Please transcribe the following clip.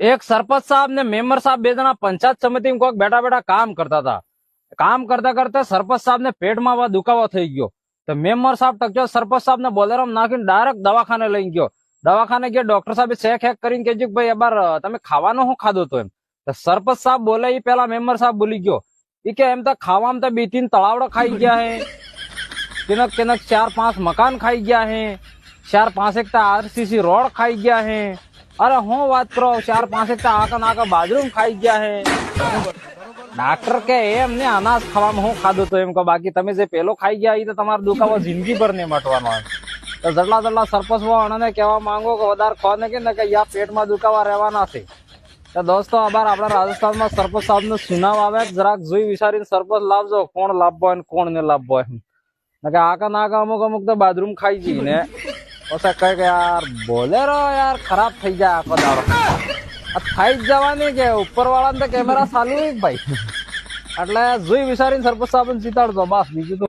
એક સરપંચ સાહેબ ને મેમ્બર સાહેબ બે જણા પંચાયત સમિતિ કોઈક બેઠા બેઠા કામ કરતા હતા. કામ કરતા કરતા સરપંચ સાહેબ ને પેટમાં દુખાવો થઈ ગયો. તો મેમ્બર સાહેબ ટક્યો સરપંચ સાહેબ ને બોલેરામ નાખીને ડાયરેક્ટ દવાખાને લઈ ગયો. દવાખાને ગયો, ડોક્ટર સાહેબ ચેક હેક કરીને કે ભાઈ અબાર તમે ખાવાનું શું ખાધું હતું એમ. તો સરપંચ સાહેબ બોલે એ પેલા મેમ્બર સાહેબ બોલી ગયો એ કે એમ તો ખાવામાં તો 2-3 તળાવડો ખાઈ ગયા હે, કિનક કિનક 4-5 મકાન ખાઈ ગયા હે, 4-5 એક આરસીસી રોડ ખાઈ ગયા હે. અરે હું વાત કરો 4-5 એક આકા બાથરૂમ ખાઈ ગયા હે. ડાક્ટર કે એમ ને અનાજ ખાવામાં હું ખાધું તો એમ કે બાકી તમે જે પેલો ખાઈ ગયા એ તો તમારો દુખાવો જિંદગી ભર નહીં મટવાનો. તો જેટલા સરપંચ અણાને કહેવા માંગો કે વધારે ખો ને કે યા પેટમાં દુખાવા રહેવાના છે. તો દોસ્તો આભાર આપણા રાજસ્થાનમાં સરપંચ સાહેબ નું સુનાવ આવે જરાક જોઈ વિચારીને સરપંચ લાવજો કોણ લાભવો હોય કોણ ને લાભવો હોય. આકા નાકા અમુક તો બાથરૂમ ખાઈ જઈ ને પછી કઈ કે યાર બોલેરો યાર ખરાબ થઈ જાય આખો દાડો. થઈ જ જવાની કે ઉપર વાળા ને કેમેરા ચાલુ ભાઈ. એટલે જોઈ વિચારીને સરપંચ સાહેબ જીતાડજો બસ, બીજું તો